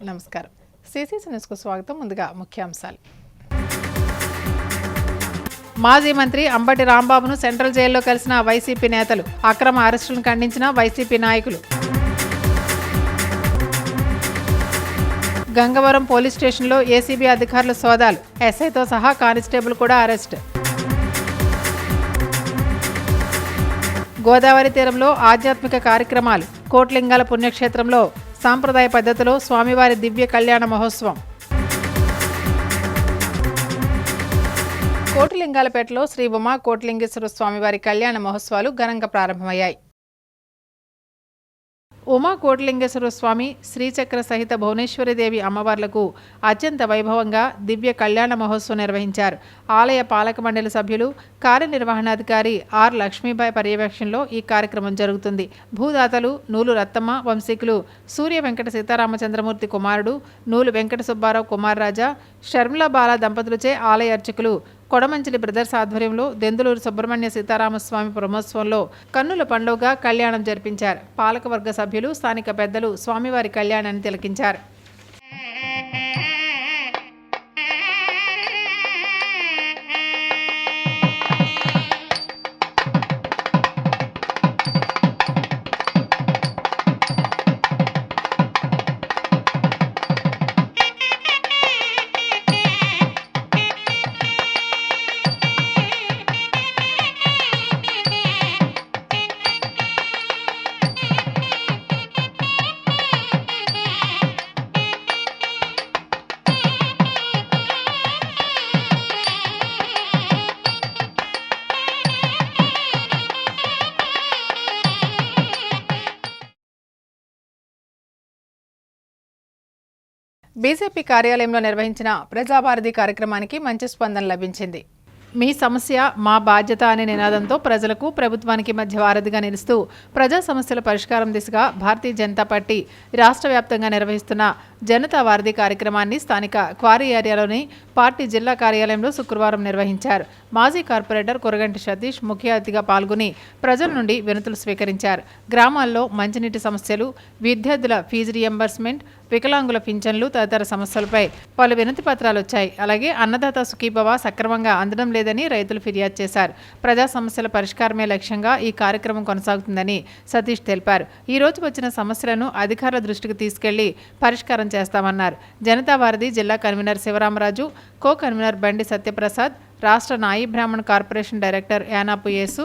నమస్కారం. సిసిసి న్యూస్కు స్వాగతం. ముందుగా ముఖ్యాంశాలు. మాజీ మంత్రి అంబటి రాంబాబును సెంట్రల్ జైల్లో కలిసిన వైసీపీ నేతలు. అక్రమ అరెస్టులను ఖండించిన వైసీపీ నాయకులు. గంగవరం పోలీస్ స్టేషన్లో ఏసీబీ అధికారుల సోదాలు. ఎస్ఐతో సహా కానిస్టేబుల్ కూడా అరెస్ట్. గోదావరి తీరంలో ఆధ్యాత్మిక కార్యక్రమాలు. కోట్లింగాల పుణ్యక్షేత్రంలో సాంప్రదాయ పద్ధతిలో స్వామివారి దివ్య కళ్యాణ మహోత్సవం. కోటిలింగాలపేటలో శ్రీ ఉమా కోటిలింగేశ్వర స్వామివారి కళ్యాణ మహోత్సవాలు ఘనంగా ప్రారంభమయ్యాయి. ఉమా కోటిలింగేశ్వర స్వామి, శ్రీచక్ర సహిత భువనేశ్వరిదేవి అమ్మవార్లకు అత్యంత వైభవంగా దివ్య కళ్యాణ మహోత్సవం నిర్వహించారు. ఆలయ పాలక మండలి సభ్యులు, కార్యనిర్వహణాధికారి ఆర్ లక్ష్మీబాయి పర్యవేక్షణలో ఈ కార్యక్రమం జరుగుతుంది. భూదాతలు నూలు రత్తమ్మ వంశీకులు సూర్య వెంకట సీతారామచంద్రమూర్తి కుమారుడు నూలు వెంకట సుబ్బారావు కుమార్రాజా, షర్మిలా బాల దంపతులచే ఆలయ అర్చకులు కొడమంచిలి బ్రదర్స్ ఆధ్వర్యంలో దెందులూరు సుబ్రహ్మణ్య సీతారామస్వామి బ్రహ్మోత్సవంలో కన్నుల పండుగగా కళ్యాణం జరిపించారు. పాలకవర్గ సభ్యులు, స్థానిక పెద్దలు స్వామివారి కళ్యాణాన్ని తిలకించారు. బీజేపీ కార్యాలయంలో నిర్వహించిన ప్రజావారధి కార్యక్రమానికి మంచి స్పందన లభించింది. మీ సమస్య మా బాధ్యత అనే నినాదంతో ప్రజలకు, ప్రభుత్వానికి మధ్య వారధిగా నిలుస్తూ ప్రజా సమస్యల పరిష్కారం దిశగా భారతీయ జనతా పార్టీ రాష్ట్ర వ్యాప్తంగా నిర్వహిస్తున్న జనతా వారధి కార్యక్రమాన్ని స్థానిక క్వారీ ఏరియాలోని పార్టీ జిల్లా కార్యాలయంలో శుక్రవారం నిర్వహించారు. మాజీ కార్పొరేటర్ కొరగంటి సతీష్ ముఖ్య అతిథిగా పాల్గొని ప్రజల నుండి వినతులు స్వీకరించారు. గ్రామాల్లో మంచినీటి సమస్యలు, విద్యార్థుల ఫీజు రియంబర్స్మెంట్, వికలాంగుల పింఛన్లు తదితర సమస్యలపై పలు వినతి పత్రాలు వచ్చాయి. అలాగే అన్నదాత సుఖీభవ సక్రమంగా అందడం లేదని రైతులు ఫిర్యాదు చేశారు. ప్రజా సమస్యల పరిష్కారమే లక్ష్యంగా ఈ కార్యక్రమం కొనసాగుతుందని సతీష్ తెలిపారు. ఈ రోజు వచ్చిన సమస్యలను అధికారుల దృష్టికి తీసుకెళ్లి పరిష్కారం చేస్తామన్నారు. జనతా వారధి జిల్లా కన్వీనర్ శివరామరాజు, కో కన్వీనర్ బండి సత్యప్రసాద్, రాష్ట్ర నాయి బ్రాహ్మణ కార్పొరేషన్ డైరెక్టర్ యానాపు యేసు,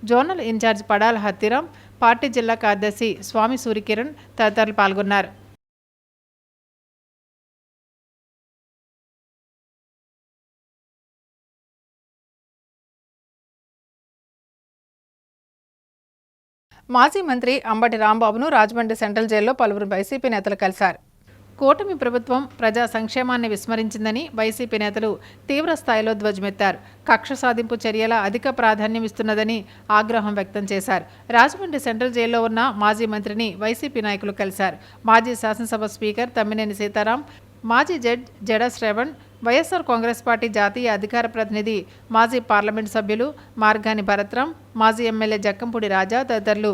జోనల్ ఇన్ఛార్జ్ పడాల హత్తిరాం, పార్టీ జిల్లా కార్యదర్శి స్వామి సూర్యకిరణ్ తదితరులు పాల్గొన్నారు. మాజీ మంత్రి అంబటి రాంబాబును రాజమండ్రి సెంట్రల్ జైల్లో పలువురు వైసీపీ నేతలు కలిశారు. కూటమి ప్రభుత్వం ప్రజా సంక్షేమాన్ని విస్మరించిందని వైసీపీ నేతలు తీవ్ర స్థాయిలో ధ్వజమెత్తారు. కక్ష సాధింపు చర్యల అధిక ప్రాధాన్యం ఇస్తున్నదని ఆగ్రహం వ్యక్తం చేశారు. రాజమండ్రి సెంట్రల్ జైల్లో ఉన్న మాజీ మంత్రిని వైసీపీ నాయకులు కలిశారు. మాజీ శాసనసభ స్పీకర్ తమ్మినేని సీతారాం, మాజీ జడ్జ్ జడ శ్రవణ్, వైఎస్ఆర్ కాంగ్రెస్ పార్టీ జాతీయ అధికార ప్రతినిధి, మాజీ పార్లమెంటు సభ్యులు మార్గాని భరత్రాం, మాజీ ఎమ్మెల్యే జక్కంపూడి రాజా తదితరులు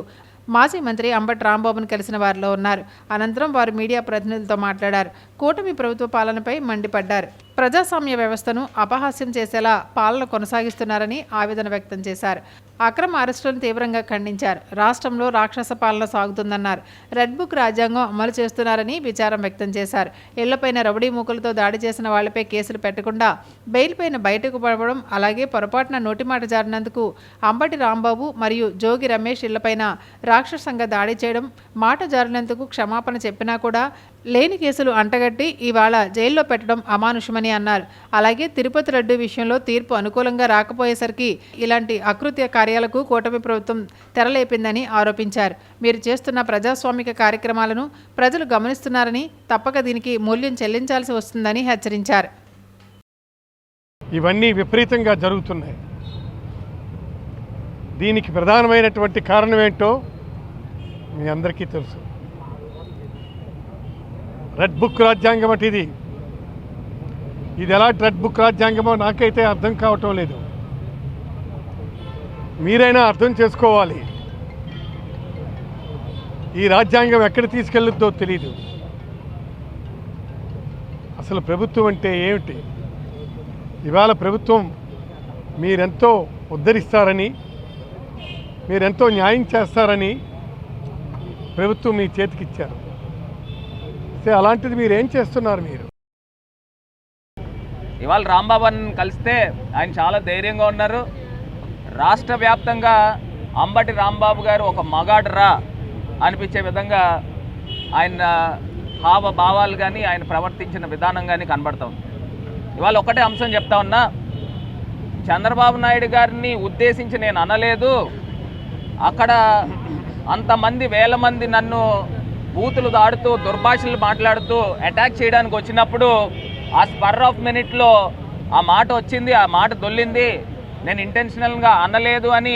మాజీ మంత్రి అంబటి రాంబాబును కలిసిన వారిలో ఉన్నారు. అనంతరం వారు మీడియా ప్రతినిధులతో మాట్లాడారు. కూటమి ప్రభుత్వ పాలనపై మండిపడ్డారు. ప్రజాస్వామ్య వ్యవస్థను అపహాస్యం చేసేలా పాలన కొనసాగిస్తున్నారని ఆవేదన వ్యక్తం చేశారు. అక్రమ అరెస్టులను తీవ్రంగా ఖండించారు. రాష్ట్రంలో రాక్షస పాలన సాగుతుందన్నారు. రెడ్ బుక్ రాజ్యాంగం అమలు చేస్తున్నారని విచారం వ్యక్తం చేశారు. ఇళ్లపైన రౌడీ మూకలతో దాడి చేసిన వాళ్లపై కేసులు పెట్టకుండా బెయిల్ పైన బయటకు పడవడం, అలాగే పొరపాటున నోటిమాట జారినందుకు అంబటి రాంబాబు మరియు జోగి రమేష్ ఇళ్లపైన రాక్షసంగా దాడి చేయడం, మాట జారినందుకు క్షమాపణ చెప్పినా కూడా లేని కేసులు అంటగట్టి ఇవాళ జైల్లో పెట్టడం అమానుషమని అన్నారు. అలాగే తిరుపతి లడ్డు విషయంలో తీర్పు అనుకూలంగా రాకపోయేసరికి ఇలాంటి అకృత్య కార్యాలకు కూటమి ప్రభుత్వం తెరలేపిందని ఆరోపించారు. మీరు చేస్తున్న ప్రజాస్వామిక కార్యక్రమాలను ప్రజలు గమనిస్తున్నారని, తప్పక దీనికి మూల్యం చెల్లించాల్సి వస్తుందని హెచ్చరించారు. ఇవన్నీ విపరీతంగా జరుగుతున్నాయి. దీనికి ప్రధానమైనటువంటి కారణం ఏంటో మీ అందరికీ తెలుసు. రెడ్ బుక్ రాజ్యాంగం అంటే ఇది ఎలా రెడ్ బుక్ రాజ్యాంగమో నాకైతే అర్థం కావటం లేదు. మీరైనా అర్థం చేసుకోవాలి. ఈ రాజ్యాంగం ఎక్కడ తీసుకెళ్ళుద్దో తెలియదు. అసలు ప్రభుత్వం అంటే ఏమిటి? ఇవాళ ప్రభుత్వం మీరెంతో ఉద్ధరిస్తారని, మీరెంతో న్యాయం చేస్తారని ప్రభుత్వం మీ చేతికి ఇచ్చారు. అలాంటిది మీరేం చేస్తున్నారు? మీరు ఇవాళ రాంబాబుని కలిస్తే ఆయన చాలా ధైర్యంగా ఉన్నారు. రాష్ట్ర వ్యాప్తంగా అంబటి రాంబాబు గారు ఒక మగాడరా అనిపించే విధంగా ఆయన హావభావాలు కానీ ఆయన ప్రవర్తించిన విధానం కానీ కనబడుతుంది. ఇవాళ ఒకటే అంశం చెప్తా ఉన్నా, చంద్రబాబు నాయుడు గారిని ఉద్దేశించి నేను అనలేదు. అక్కడ అంతమంది వేల మంది నన్ను బూతులు దాడుతూ దుర్భాషలు మాట్లాడుతూ అటాక్ చేయడానికి వచ్చినప్పుడు ఆ స్పర్ ఆఫ్ మినిట్లో ఆ మాట వచ్చింది, ఆ మాట దొల్లింది, నేను ఇంటెన్షనల్గా అనలేదు అని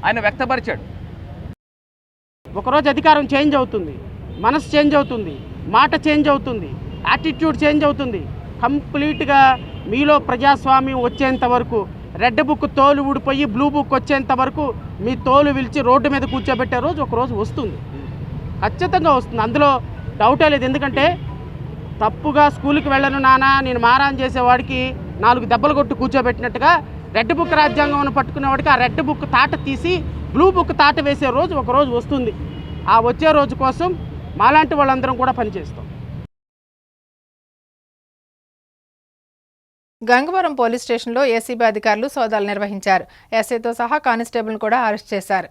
ఆయన వ్యక్తపరిచాడు. ఒకరోజు అధికారం చేంజ్ అవుతుంది, మనసు చేంజ్ అవుతుంది, మాట చేంజ్ అవుతుంది, యాటిట్యూడ్ చేంజ్ అవుతుంది. కంప్లీట్గా మీలో ప్రజాస్వామ్యం వచ్చేంత వరకు, రెడ్ బుక్ తోలు ఊడిపోయి బ్లూ బుక్ వచ్చేంత వరకు మీ తోలు విలిచి రోడ్డు మీద కూర్చోబెట్టే రోజు ఒకరోజు వస్తుంది, ఖచ్చితంగా వస్తుంది. అందులో డౌటే లేదు. ఎందుకంటే తప్పుగా స్కూల్కి వెళ్ళను నానా నేను మారాన్ చేసేవాడికి 4 దెబ్బలు కొట్టు కూర్చోబెట్టినట్టుగా రెడ్ బుక్ రాజ్యాంగం పట్టుకునేవాడికి ఆ రెడ్ బుక్ తాట తీసి బ్లూ బుక్ తాట వేసే రోజు ఒకరోజు వస్తుంది. ఆ వచ్చే రోజు కోసం మాలాంటి వాళ్ళందరం కూడా పనిచేస్తాం. గంగవరం పోలీస్ స్టేషన్లో ఏసీబీ అధికారులు సోదాలు నిర్వహించారు. ఎస్ఐతో సహా కానిస్టేబుల్ను కూడా అరెస్ట్ చేశారు.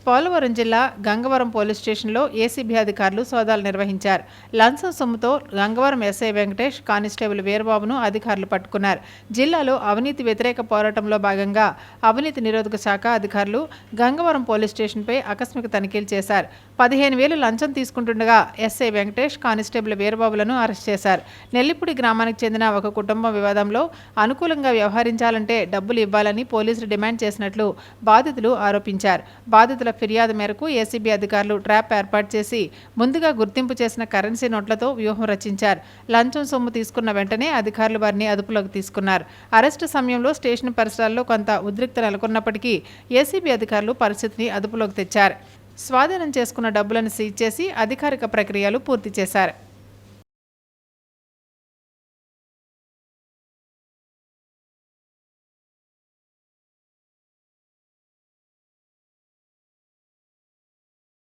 పోలవరం జిల్లా గంగవరం పోలీస్ స్టేషన్లో ఏసీబీ అధికారులు సోదాలు నిర్వహించారు. లంచం సొమ్ముతో గంగవరం ఎస్ఐ వెంకటేష్, కానిస్టేబుల్ వీరబాబును అధికారులు పట్టుకున్నారు. జిల్లాలో అవినీతి వ్యతిరేక పోరాటంలో భాగంగా అవినీతి నిరోధక శాఖ అధికారులు గంగవరం పోలీస్ స్టేషన్పై ఆకస్మిక తనిఖీలు చేశారు. 15,000 లంచం తీసుకుంటుండగా ఎస్ఐ వెంకటేష్, కానిస్టేబుల్ వీరబాబులను అరెస్ట్ చేశారు. నెల్లిపూడి గ్రామానికి చెందిన ఒక కుటుంబం వివాదంలో అనుకూలంగా వ్యవహరించాలంటే డబ్బులు ఇవ్వాలని పోలీసులు డిమాండ్ చేసినట్లు బాధితులు ఆరోపించారు. బాధితుల ఫిర్యాదు మేరకు ఏసీబీ అధికారులు ట్రాప్ ఏర్పాటు చేసి ముందుగా గుర్తింపు చేసిన కరెన్సీ నోట్లతో వ్యూహం రచించారు. లంచం సొమ్ము తీసుకున్న వెంటనే అధికారులు వారిని అదుపులోకి తీసుకున్నారు. అరెస్టు సమయంలో స్టేషన్ పరిసరాల్లో కొంత ఉద్రిక్తత నెలకొన్నప్పటికీ ఏసీబీ అధికారులు పరిస్థితిని అదుపులోకి తెచ్చారు. స్వాధీనం చేసుకున్న డబ్బులను సీజ్ చేసి అధికారిక ప్రక్రియలు పూర్తి చేశారు.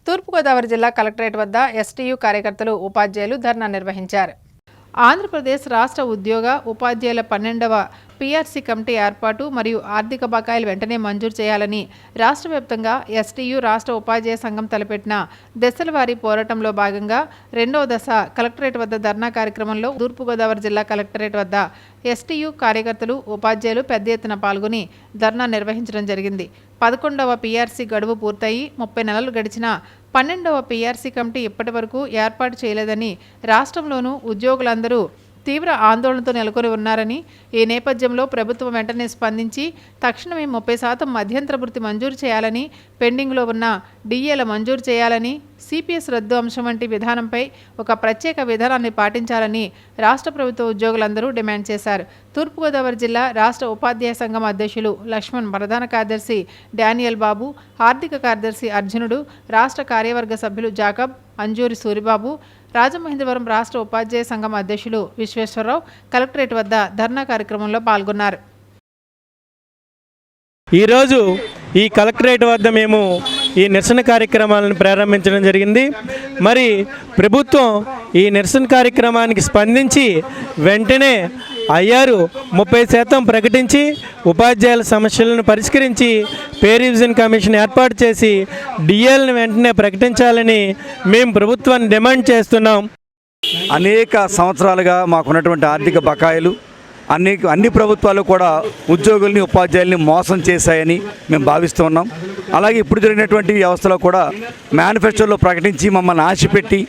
తూర్పుగోదావరి జిల్లా కలెక్టరేట్ వద్ద ఎస్టీయూ కార్యకర్తలు, ఉపాధ్యాయులు ధర్నా నిర్వహించారు. ఆంధ్రప్రదేశ్ రాష్ట్ర ఉద్యోగ ఉపాధ్యాయుల 12వ పీఆర్సీ కమిటీ ఏర్పాటు మరియు ఆర్థిక బకాయిలు వెంటనే మంజూరు చేయాలని రాష్ట్ర వ్యాప్తంగా ఎస్టీయూ రాష్ట్ర ఉపాధ్యాయ సంఘం తలపెట్టిన దశలవారీ పోరాటంలో భాగంగా 2వ దశ కలెక్టరేట్ వద్ద ధర్నా కార్యక్రమంలో తూర్పుగోదావరి జిల్లా కలెక్టరేట్ వద్ద ఎస్టీయూ కార్యకర్తలు, ఉపాధ్యాయులు పెద్ద ఎత్తున పాల్గొని ధర్నా నిర్వహించడం జరిగింది. 11వ పీఆర్సీ గడువు పూర్తయి 30 నెలలు గడిచినా 12వ పీఆర్సీ కమిటీ ఇప్పటి వరకు ఏర్పాటు చేయలేదని, రాష్ట్రంలోనూ ఉద్యోగులందరూ తీవ్ర ఆందోళనతో నెలకొని ఉన్నారని, ఈ నేపథ్యంలో ప్రభుత్వం వెంటనే స్పందించి తక్షణమే 30% మధ్యంతర వృత్తి మంజూరు చేయాలని, పెండింగ్లో ఉన్న డిఏల మంజూరు చేయాలని, సిపిఎస్ రద్దు అంశం వంటి విధానంపై ఒక ప్రత్యేక విధానాన్ని పాటించాలని రాష్ట్ర ప్రభుత్వ ఉద్యోగులందరూ డిమాండ్ చేశారు. తూర్పుగోదావరి జిల్లా రాష్ట్ర ఉపాధ్యాయ సంఘం అధ్యక్షులు లక్ష్మణ్, ప్రధాన కార్యదర్శి డానియల్ బాబు, ఆర్థిక కార్యదర్శి అర్జునుడు, రాష్ట్ర కార్యవర్గ సభ్యులు జాకబ్, అంజూరి సూరిబాబు, రాజమహేంద్రవరం రాష్ట్ర ఉపాధ్యాయ సంఘం అధ్యక్షులు విశ్వేశ్వరరావు కలెక్టరేట్ వద్ద ధర్నా కార్యక్రమంలో పాల్గొన్నారు. ఈరోజు ఈ కలెక్టరేట్ వద్ద మేము ఈ నిరసన కార్యక్రమాలను ప్రారంభించడం జరిగింది. మరి ప్రభుత్వం ఈ నిరసన కార్యక్రమానికి స్పందించి వెంటనే అయ్యారు 30% ప్రకటించి ఉపాధ్యాయుల సమస్యలను పరిష్కరించి పే రివిజన్ కమిషన్ ఏర్పాటు చేసి డిఏలను వెంటనే ప్రకటించాలని మేము ప్రభుత్వాన్ని డిమాండ్ చేస్తున్నాం. అనేక సంవత్సరాలుగా మాకున్నటువంటి ఆర్థిక బకాయిలు అన్ని ప్రభుత్వాలు కూడా ఉద్యోగుల్ని, ఉపాధ్యాయుల్ని మోసం చేశాయని మేము భావిస్తూ ఉన్నాం. అలాగే ఇప్పుడు జరిగినటువంటి వ్యవస్థలో కూడా మేనిఫెస్టోలో ప్రకటించి మమ్మల్ని ఆశపెట్టి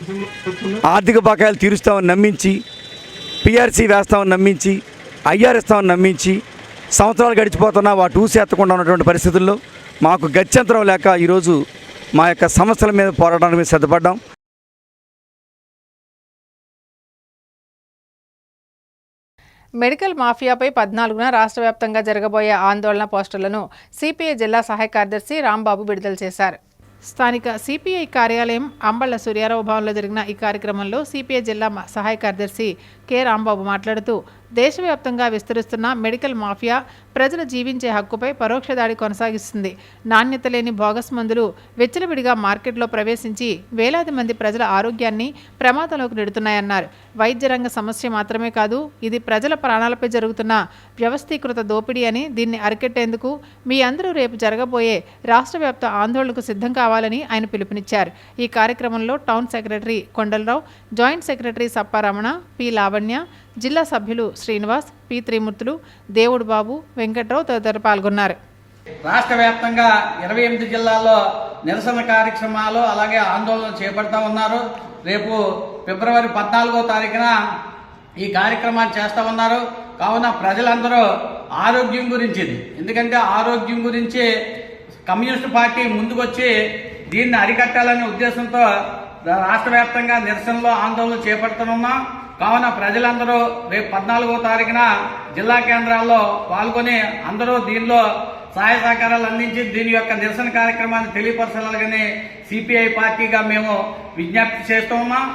ఆర్థిక బకాయిలు తీరుస్తామని నమ్మించి, పీఆర్సీ వేస్తామని నమ్మించి, ఐఆర్ ఇస్తామని నమ్మించి సంవత్సరాలు గడిచిపోతున్నా వాటి ఊసి ఎత్తకుండా ఉన్నటువంటి పరిస్థితుల్లో మాకు గత్యంతరం లేక ఈరోజు మా యొక్క సమస్యల మీద పోరాటానికి మేము సిద్ధపడ్డాం. మెడికల్ మాఫియాపై 14న రాష్ట్ర వ్యాప్తంగా జరగబోయే ఆందోళన పోస్టర్లను సిపిఐ జిల్లా సహాయ కార్యదర్శి రాంబాబు విడుదల చేశారు. స్థానిక సిపిఐ కార్యాలయం అంబళ్ల సూర్యారావు భవన్లో జరిగిన ఈ కార్యక్రమంలో సిపిఐ జిల్లా సహాయ కార్యదర్శి కె రాంబాబు మాట్లాడుతూ దేశవ్యాప్తంగా విస్తరిస్తున్న మెడికల్ మాఫియా ప్రజలు జీవించే హక్కుపై పరోక్ష దాడి కొనసాగిస్తుంది. నాణ్యత లేని బోగస్ మందులు విచ్చలవిడిగా మార్కెట్లో ప్రవేశించి వేలాది మంది ప్రజల ఆరోగ్యాన్ని ప్రమాదంలోకి నెడుతున్నాయన్నారు. వైద్య రంగ సమస్య మాత్రమే కాదు, ఇది ప్రజల ప్రాణాలపై జరుగుతున్న వ్యవస్థీకృత దోపిడీ అని, దీన్ని అరికట్టేందుకు మీ అందరూ రేపు జరగబోయే రాష్ట్ర వ్యాప్త ఆందోళనకు సిద్ధం కావాలని ఆయన పిలుపునిచ్చారు. ఈ కార్యక్రమంలో town secretary Kondalarao, joint secretary Sapparamana, P Lavanya, జిల్లా సభ్యులు శ్రీనివాస్, పి త్రిమూర్తులు, దేవుడు బాబు, వెంకట్రావు తదితరులు పాల్గొన్నారు. రాష్ట్ర వ్యాప్తంగా 28 జిల్లాల్లో నిరసన కార్యక్రమాలు అలాగే ఆందోళన చేపడతా ఉన్నారు. రేపు ఫిబ్రవరి 14వ తారీఖున ఈ కార్యక్రమాన్ని చేస్తూ ఉన్నారు. కావున ప్రజలందరూ ఆరోగ్యం గురించి, ఎందుకంటే ఆరోగ్యం గురించి కమ్యూనిస్ట్ పార్టీ ముందుకొచ్చి దీన్ని అరికట్టాలనే ఉద్దేశంతో రాష్ట్ర వ్యాప్తంగా నిరసనలో ఆందోళన చేపడుతున్నాం. కావున ప్రజలందరూ రేపు 14వ తారీఖున జిల్లా కేంద్రాల్లో పాల్గొని అందరూ దీనిలో సహాయ సహకారాలు అందించి దీని యొక్క నిరసన కార్యక్రమాన్ని తెలియపరచాలని సిపిఐ పార్టీగా మేము విజ్ఞప్తి చేస్తూ ఉన్నాం.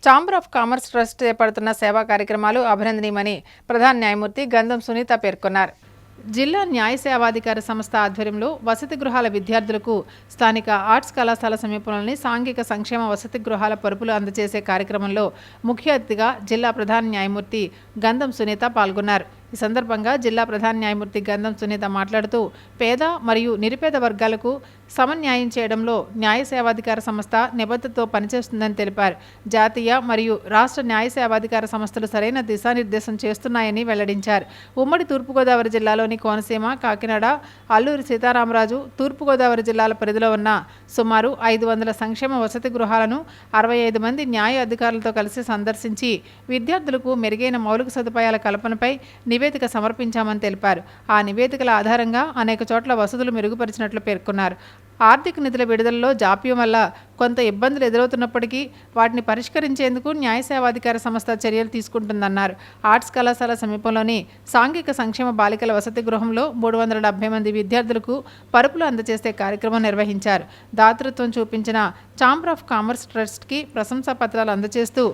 ఛాంబర్ ఆఫ్ కామర్స్ ట్రస్ట్ చేపడుతున్న సేవా కార్యక్రమాలు అభినందనీయమని ప్రధాన న్యాయమూర్తి గంధం సునీత పేర్కొన్నారు. జిల్లా న్యాయ సేవాధికార సంస్థ ఆధ్వర్యంలో వసతి గృహాల విద్యార్థులకు స్థానిక ఆర్ట్స్ కళాశాల సమీపంలోని సాంఘిక సంక్షేమ వసతి గృహాల పరుపులు అందజేసే కార్యక్రమంలో ముఖ్య అతిథిగా జిల్లా ప్రధాన న్యాయమూర్తి గంధం సునీత పాల్గొన్నారు. ఈ సందర్భంగా జిల్లా ప్రధాన న్యాయమూర్తి గంధం సునీత మాట్లాడుతూ పేద మరియు నిరుపేద వర్గాలకు సమన్యాయం చేయడంలో న్యాయ సేవాధికార సంస్థ నిబద్ధతతో పనిచేస్తుందని తెలిపారు. జాతీయ మరియు రాష్ట్ర న్యాయ సేవాధికార సంస్థలు సరైన దిశానిర్దేశం చేస్తున్నాయని వెల్లడించారు. ఉమ్మడి తూర్పుగోదావరి జిల్లాలోని కోనసీమ, కాకినాడ, అల్లూరి సీతారామరాజు, తూర్పుగోదావరి జిల్లాల పరిధిలో ఉన్న సుమారు 500 సంక్షేమ వసతి గృహాలను 65 మంది న్యాయ అధికారులతో కలిసి సందర్శించి విద్యార్థులకు మెరుగైన మౌలిక సదుపాయాల కల్పనపై నివేదిక సమర్పించామని తెలిపారు. ఆ నివేదికల ఆధారంగా అనేక చోట్ల వసతులు మెరుగుపరిచినట్లు పేర్కొన్నారు. ఆర్థిక నిధుల విడుదలలో జాప్యం వల్ల కొంత ఇబ్బందులు ఎదురవుతున్నప్పటికీ వాటిని పరిష్కరించేందుకు న్యాయ సేవాధికార సంస్థ చర్యలు తీసుకుంటుందన్నారు. ఆర్ట్స్ కళాశాల సమీపంలోని సాంఘిక సంక్షేమ బాలికల వసతి గృహంలో 370 మంది విద్యార్థులకు పరుపులు అందజేసే కార్యక్రమం నిర్వహించారు. దాతృత్వం చూపించిన ఛాంబర్ ఆఫ్ కామర్స్ ట్రస్ట్కి ప్రశంసా పత్రాలు అందజేస్తూ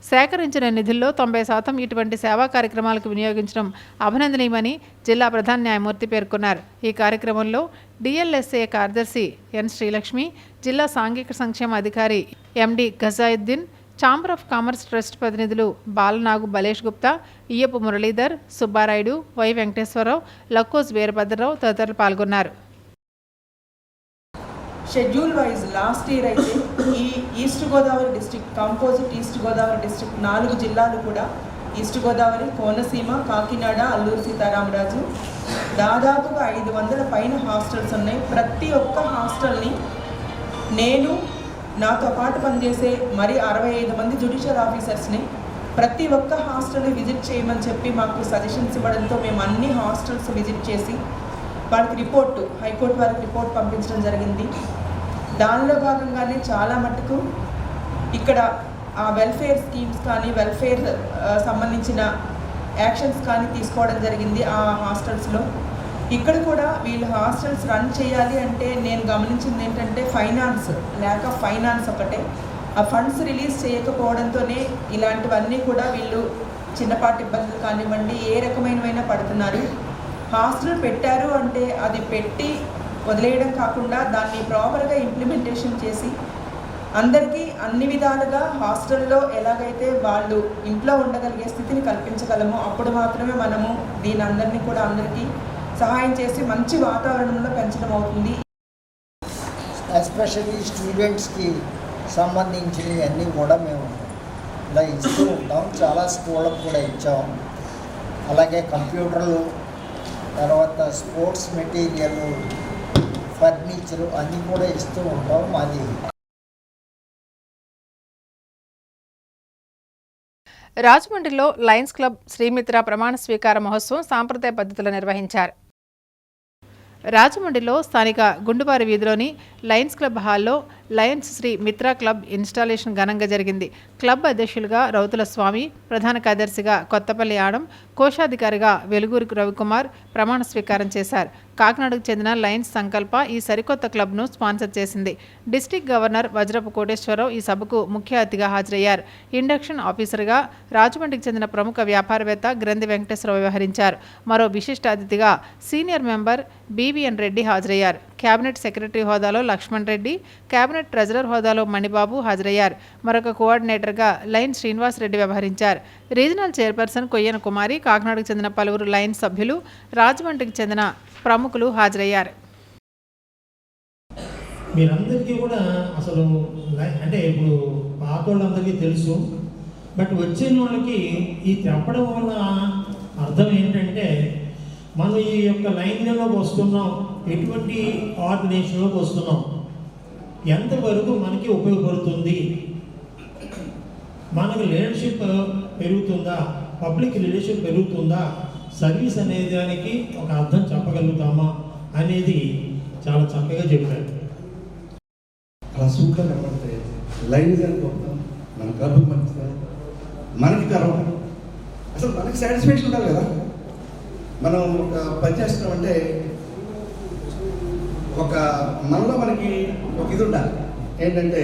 సేకరించిన నిధుల్లో 90% ఇటువంటి సేవా కార్యక్రమాలకు వినియోగించడం అభినందనీయమని జిల్లా ప్రధాన న్యాయమూర్తి పేర్కొన్నారు. ఈ కార్యక్రమంలో డిఎల్ఎస్ఏ కార్యదర్శి ఎన్ శ్రీలక్ష్మి, జిల్లా సాంఘిక సంక్షేమ అధికారి ఎండి గజాయుద్దీన్, ఛాంబర్ ఆఫ్ కామర్స్ ట్రస్ట్ ప్రతినిధులు బాలనాగు బలేష్ గుప్తా, ఇయ్యపు మురళీధర్, సుబ్బారాయుడు, వై వెంకటేశ్వరరావు, లక్కోజ్ వీరభద్రరావు తదితరులు పాల్గొన్నారు. షెడ్యూల్ వైజ్ లాస్ట్ ఇయర్ అయితే ఈ east Godavari district, composite east Godavari district 4 జిల్లాలు కూడా ఈస్ట్ గోదావరి, కోనసీమ, కాకినాడ, అల్లూరు సీతారామరాజు దాదాపుగా 500 పైన హాస్టల్స్ ఉన్నాయి. ప్రతి ఒక్క హాస్టల్ని నేను, నాతో పాటు పనిచేసే మరి 65 మంది జ్యుడిషియల్ ఆఫీసర్స్ని ప్రతి ఒక్క హాస్టల్ని విజిట్ చేయమని చెప్పి మాకు సజెషన్స్ ఇవ్వడంతో మేము అన్ని హాస్టల్స్ విజిట్ చేసి వాళ్ళకి రిపోర్టు, హైకోర్టు వారికి రిపోర్ట్ పంపించడం జరిగింది. దానిలో భాగంగానే చాలా మటుకు ఇక్కడ ఆ వెల్ఫేర్ స్కీమ్స్ కానీ వెల్ఫేర్ సంబంధించిన యాక్షన్స్ కానీ తీసుకోవడం జరిగింది ఆ హాస్టల్స్లో. ఇక్కడ కూడా వీళ్ళు హాస్టల్స్ రన్ చేయాలి అంటే నేను గమనించింది ఏంటంటే ల్యాక్ ఆఫ్ ఫైనాన్స్ ఒకటే. ఆ ఫండ్స్ రిలీజ్ చేయకపోవడంతోనే ఇలాంటివన్నీ కూడా వీళ్ళు చిన్నపాటి ఇబ్బందులు కానివ్వండి ఏ రకమైనవైనా పడుతున్నారు. హాస్టల్ పెట్టారు అంటే అది పెట్టి వదిలేయడం కాకుండా దాన్ని ప్రాపర్గా ఇంప్లిమెంటేషన్ చేసి అందరికీ అన్ని విధాలుగా హాస్టల్లో ఎలాగైతే వాళ్ళు ఇంట్లో ఉండగలిగే స్థితిని కల్పించగలమో అప్పుడు మాత్రమే మనము దీని అందరినీ కూడా అందరికీ సహాయం చేసి మంచి వాతావరణంలో పెంచడం అవుతుంది. ఎస్పెషల్లీ స్టూడెంట్స్కి సంబంధించినవి అన్నీ కూడా మేము ఇలా ఇస్తూ ఉంటాం. చాలా స్కూళ్ళకు కూడా ఇచ్చాం. అలాగే కంప్యూటర్లు, తర్వాత స్పోర్ట్స్ మెటీరియల్, ఫర్నిచరు అన్నీ కూడా ఇస్తూ ఉంటాం. మాది రాజమండ్రిలో లయన్స్ క్లబ్ శ్రీమిత్ర ప్రమాణ స్వీకార మహోత్సవం సాంప్రదాయ పద్ధతిలో నిర్వహించారు. రాజమండ్రిలో స్థానిక గుండుబారి వీధిలోని లయన్స్ క్లబ్ హాల్లో Lions Shri Mitra Club installation ఘనంగా జరిగింది. క్లబ్ అధ్యక్షులుగా రౌతుల స్వామి, ప్రధాన కార్యదర్శిగా కొత్తపల్లి ఆడం, కోశాధికారిగా వెలుగురు రవికుమార్ ప్రమాణ స్వీకారం చేశారు. కాకినాడకు చెందిన లయన్స్ సంకల్ప ఈ సరికొత్త క్లబ్ను స్పాన్సర్ చేసింది. డిస్టిక్ గవర్నర్ వజ్రపు కోటేశ్వరరావు ఈ సభకు ముఖ్య అతిథిగా హాజరయ్యారు. ఇండక్షన్ ఆఫీసర్గా రాజమండ్రికి చెందిన ప్రముఖ వ్యాపారవేత్త గ్రంథి వెంకటేశ్వరరావు వ్యవహరించారు. మరో విశిష్ట అతిథిగా సీనియర్ మెంబర్ బీవీఎన్ రెడ్డి హాజరయ్యారు. కేబినెట్ సెక్రటరీ హోదాలో లక్ష్మణ్ రెడ్డి, కేబినెట్ ట్రెజరర్ హోదాలో మణిబాబు హాజరయ్యారు. మరొక కోఆర్డినేటర్గా లైన్ శ్రీనివాస్ రెడ్డి వ్యవహరించారు. రీజనల్ చైర్పర్సన్ కొయ్యన కుమారి, కాకినాడకు చెందిన పలువురు లైన్ సభ్యులు, రాజమండ్రికి చెందిన ప్రముఖులు హాజరయ్యారు. మీరందరికీ కూడా అసలు అంటే ఇప్పుడు పాత వాళ్ళందరికీ తెలుసు, బట్ వచ్చిన వాళ్ళకి ఈ చెప్పడం వల్ల అర్థం ఏంటంటే మనం ఈ యొక్క లైన్లోకి వస్తున్నాం, ఎటువంటి ఆర్గనైజేషన్లోకి వస్తున్నాం, ఎంతవరకు మనకి ఉపయోగపడుతుంది, మనకు లీడర్షిప్ పెరుగుతుందా, పబ్లిక్ రిలేషన్ పెరుగుతుందా, సర్వీస్ అనే దానికి ఒక అర్థం చెప్పగలుగుతామా అనేది చాలా చక్కగా చెప్పారు. అలా సూపర్ కనబడతాయి. లైన్ అనుకుంటాం, మన క్లబ్కి మంచిదా, మనకి గర్వం, అసలు మనకి సాటిస్ఫాక్షన్ ఉండాలి కదా. మనం ఒక పని చేస్తున్నామంటే ఒక మనలో మనకి ఒక ఇది ఉండాలి. ఏంటంటే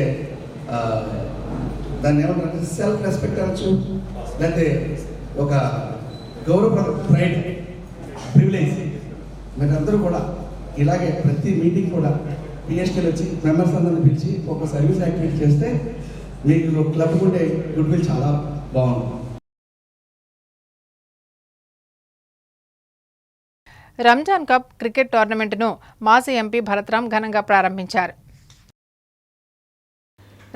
దాన్ని ఏమంటారంటే సెల్ఫ్ రెస్పెక్ట్ అనొచ్చు, లేకపోతే ఒక గౌరవ ప్రైడ్, ప్రివిలేజ్. మీరందరూ కూడా ఇలాగే ప్రతి మీటింగ్ కూడా పిఎస్టీలు వచ్చి మెంబర్స్ అందరిని పిలిచి ఒక సర్వీస్ యాక్టివిటీ చేస్తే మీకు క్లబ్ ఉండే గుడ్ విల్ చాలా బాగుంటుంది. రంజాన్ కప్ క్రికెట్ టోర్నమెంట్ను మాజీ ఎంపీ భరత్రామ్ ఘనంగా ప్రారంభించారు.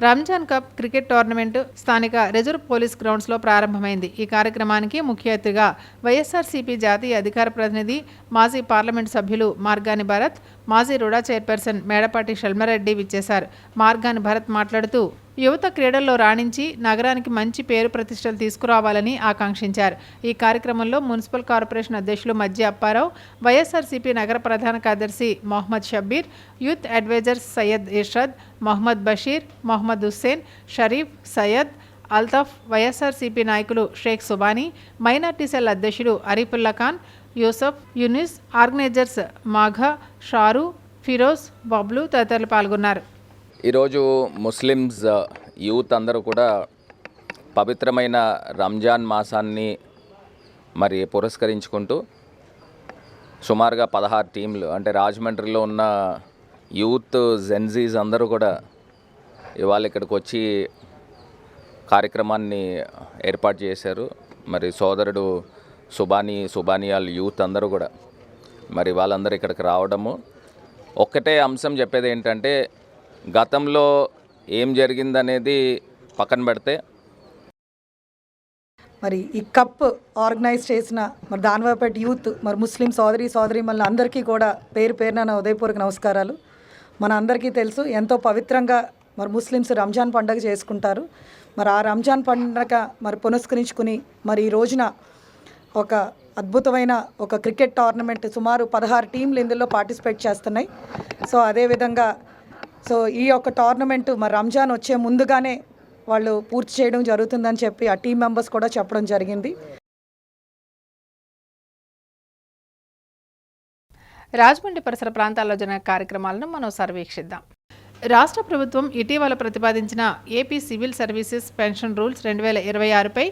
రంజాన్ కప్ క్రికెట్ టోర్నమెంట్ స్థానిక రిజర్వ్ పోలీస్ గ్రౌండ్స్లో ప్రారంభమైంది. ఈ కార్యక్రమానికి ముఖ్య అతిథిగా వైఎస్ఆర్సీపీ జాతీయ అధికార ప్రతినిధి, మాజీ పార్లమెంటు సభ్యులు మార్గాని భరత్, మాజీ రుడా చైర్పర్సన్ మేడపాటి షల్మారెడ్డి విచ్చేశారు. మార్గాని భరత్ మాట్లాడుతూ యువత క్రీడల్లో రాణించి నగరానికి మంచి పేరు ప్రతిష్టలు తీసుకురావాలని ఆకాంక్షించారు. ఈ కార్యక్రమంలో మున్సిపల్ కార్పొరేషన్ అధ్యక్షులు మజ్జి అప్పారావు, వైఎస్ఆర్సీపీ నగర ప్రధాన కార్యదర్శి మొహమ్మద్ షబ్బీర్, యూత్ అడ్వైజర్స్ సయ్యద్ ఇర్షద్, మొహమ్మద్ బషీర్, మొహమ్మద్ హుస్సేన్, షరీఫ్, సయ్యద్, అల్తాఫ్, వైఎస్ఆర్సీపీ నాయకులు షేక్ సుబానీ, మైనార్టీ సెల్ అధ్యక్షులు అరీఫుల్లా ఖాన్, యూసఫ్, యూనిస్, ఆర్గనైజర్స్ మాఘా, షారు, ఫిరోజ్, బబ్లు తదితరులు పాల్గొన్నారు. ఈరోజు ముస్లిమ్స్ యూత్ అందరూ కూడా పవిత్రమైన రంజాన్ మాసాన్ని మరి పురస్కరించుకుంటూ సుమారుగా 16 టీంలు, అంటే రాజమండ్రిలో ఉన్న యూత్ జెన్జీస్ అందరూ కూడా ఇవాళ ఇక్కడికి వచ్చి కార్యక్రమాన్ని ఏర్పాటు చేశారు. మరి సోదరుడు సుబానియాల్ యూత్ అందరూ కూడా మరి వాళ్ళందరూ ఇక్కడికి రావడము. ఒక్కటే అంశం చెప్పేది ఏంటంటే, గతంలో ఏం జరిగిందనేది పక్కన పెడితే మరి ఈ కప్ ఆర్గనైజ్ చేసిన మరి దానవాపేట యూత్, మరి ముస్లిం సోదరీమణులు అందరికీ కూడా పేరు పేరున నా ఉదయపూర్వక నమస్కారాలు. మన అందరికీ తెలుసు ఎంతో పవిత్రంగా మరి ముస్లిమ్స్ రంజాన్ పండుగ చేసుకుంటారు. మరి ఆ రంజాన్ పండుగ మరి పునస్కరించుకుని మరి ఈ రోజున ఒక అద్భుతమైన ఒక క్రికెట్ టోర్నమెంట్, సుమారు 16 టీంలు ఇందులో పార్టిసిపేట్ చేస్తున్నాయి. సో అదేవిధంగా ఈ యొక్క టోర్నమెంట్ మరి రంజాన్ వచ్చే ముందుగానే వాళ్ళు పూర్తి చేయడం జరుగుతుందని చెప్పి ఆ టీం మెంబర్స్ కూడా చెప్పడం జరిగింది. రాజమండ్రి పరిసర ప్రాంతాల్లో జరిగిన కార్యక్రమాలను మనం సర్వీక్షిద్దాం. రాష్ట్ర ప్రభుత్వం ఇటీవల ప్రతిపాదించిన AP civil services pension rules 2026పై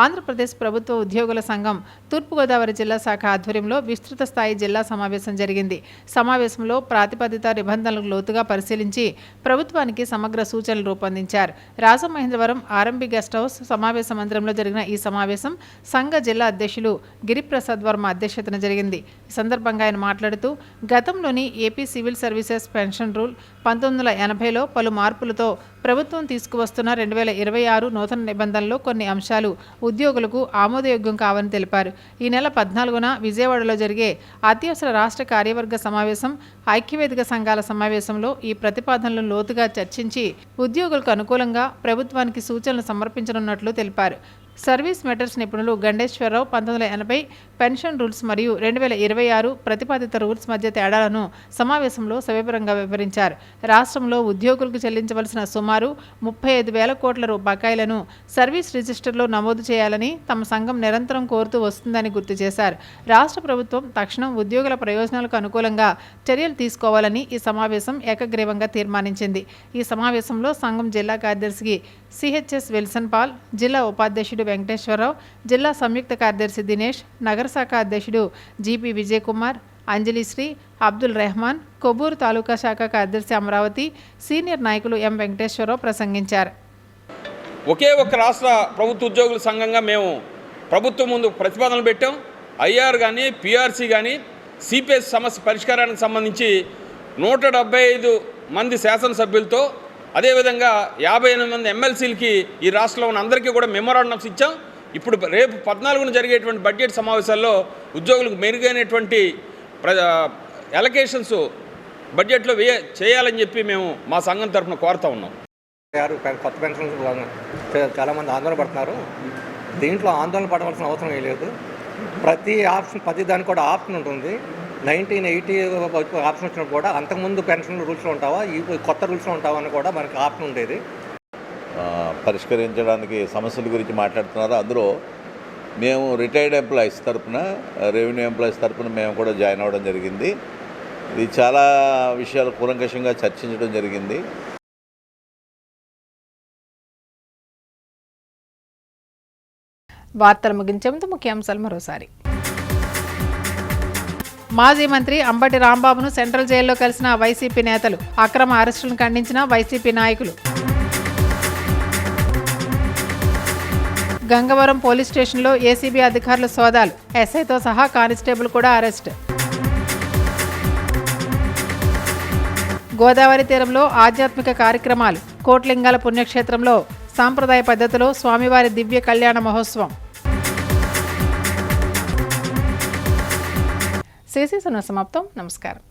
ఆంధ్రప్రదేశ్ ప్రభుత్వ ఉద్యోగుల సంఘం తూర్పుగోదావరి జిల్లా శాఖ ఆధ్వర్యంలో విస్తృత స్థాయి జిల్లా సమావేశం జరిగింది. సమావేశంలో ప్రాతిపదిత నిబంధనలకు లోతుగా పరిశీలించి ప్రభుత్వానికి సమగ్ర సూచనలు రూపొందించారు. రాజమహేంద్రవరం ఆర్ఎంబీ గెస్ట్ హౌస్ సమావేశ మందిరంలో జరిగిన ఈ సమావేశం సంఘ జిల్లా అధ్యక్షులు గిరిప్రసాద్ వర్మ అధ్యక్షతన జరిగింది. ఈ సందర్భంగా ఆయన మాట్లాడుతూ, గతంలోని AP civil services pension rule 1980లో పలు మార్పులతో ప్రభుత్వం తీసుకువస్తున్న 2026 నూతన నిబంధనల్లో కొన్ని అంశాలు ఉద్యోగులకు ఆమోదయోగ్యం కావని తెలిపారు. ఈ నెల 14న విజయవాడలో జరిగే అత్యవసర రాష్ట్ర కార్యవర్గ సమావేశం, ఐక్యవేదిక సంఘాల సమావేశంలో ఈ ప్రతిపాదనలను లోతుగా చర్చించి ఉద్యోగులకు అనుకూలంగా ప్రభుత్వానికి సూచనలు సమర్పించనున్నట్లు తెలిపారు. సర్వీస్ మెటర్స్ నిపుణులు గండేశ్వరరావు 1980 పెన్షన్ రూల్స్ మరియు 2026 ప్రతిపాదిత రూల్స్ మధ్య తేడాలను సమావేశంలో సవివరంగా వివరించారు. రాష్ట్రంలో ఉద్యోగులకు చెల్లించవలసిన సుమారు 35,000 కోట్ల బకాయిలను సర్వీస్ రిజిస్టర్లో నమోదు చేయాలని తమ సంఘం నిరంతరం కోరుతూ వస్తుందని గుర్తు చేశారు. రాష్ట్ర ప్రభుత్వం తక్షణం ఉద్యోగుల ప్రయోజనాలకు అనుకూలంగా చర్యలు తీసుకోవాలని ఈ సమావేశం ఏకగ్రీవంగా తీర్మానించింది. ఈ సమావేశంలో సంఘం జిల్లా కార్యదర్శి సిహెచ్ఎస్ విల్సన్ పాల్, జిల్లా ఉపాధ్యక్షుడు వెంకటేశ్వరరావు, జిల్లా సంయుక్త కార్యదర్శి దినేష్, నగర శాఖ అధ్యక్షుడు జిపి విజయ్ కుమార్, అంజలిశ్రీ, అబ్దుల్ రెహమాన్, కొవ్వూరు తాలూకా శాఖ కార్యదర్శి అమరావతి, సీనియర్ నాయకులు ఎం వెంకటేశ్వరరావు ప్రసంగించారు. ఒకే ఒక్క రాష్ట్ర ప్రభుత్వ ఉద్యోగుల సంఘంగా మేము ప్రభుత్వం ముందు ప్రతిపాదనలు పెట్టాం. ఐఆర్ కానీ పిఆర్సీ కానీ సిపిఎస్ సమస్య పరిష్కారానికి సంబంధించి 175 మంది శాసనసభ్యులతో అదేవిధంగా 58 మంది ఎమ్మెల్సీలకి ఈ రాష్ట్రంలో ఉన్న అందరికీ కూడా మెమోరాండమ్స్ ఇచ్చాం. ఇప్పుడు రేపు 14న జరిగేటువంటి బడ్జెట్ సమావేశాల్లో ఉద్యోగులకు మెరుగైనటువంటి అలొకేషన్స్ బడ్జెట్లో చేయాలని చెప్పి మేము మా సంఘం తరఫున కోరుతా ఉన్నాం. కొత్త పెన్షన్లు చాలామంది ఆందోళన పడుతున్నారు. దీంట్లో ఆందోళన పడవలసిన అవసరం ఏం లేదు. ప్రతి దానికి కూడా ఆప్షన్ ఉంటుంది. 1980 ఆప్షన్ వచ్చినప్పుడు కూడా అంతకుముందు పెన్షన్ రూల్స్లో ఉంటావా, ఈ కొత్త రూల్స్లో ఉంటావా అని కూడా మనకి ఆప్షన్ ఉండేది. పరిష్కరించడానికి సమస్యల గురించి మాట్లాడుతున్నారు. అందులో మేము రిటైర్డ్ ఎంప్లాయీస్ తరఫున, రెవెన్యూ ఎంప్లాయీస్ తరఫున మేము కూడా జాయిన్ అవ్వడం జరిగింది. ఇది చాలా విషయాలు కూలంకషంగా చర్చించడం జరిగింది. వార్తలు ముగించే ముందు ముఖ్యాంశాలు మరోసారి. మాజీ మంత్రి అంబటి రాంబాబును సెంట్రల్ జైల్లో కలిసిన వైసీపీ నేతలు, అక్రమ అరెస్టులను ఖండించిన వైసీపీ నాయకులు. గంగవరం పోలీస్ స్టేషన్లో ఏసీబీ అధికారుల సోదాలు, ఎస్ఐతో సహా కానిస్టేబుల్ కూడా అరెస్ట్. గోదావరి తీరంలో ఆధ్యాత్మిక కార్యక్రమాలు, కోట్లింగాల పుణ్యక్షేత్రంలో సాంప్రదాయ పద్ధతిలో స్వామివారి దివ్య కళ్యాణ మహోత్సవం. సమాప్తం. నమస్కారం.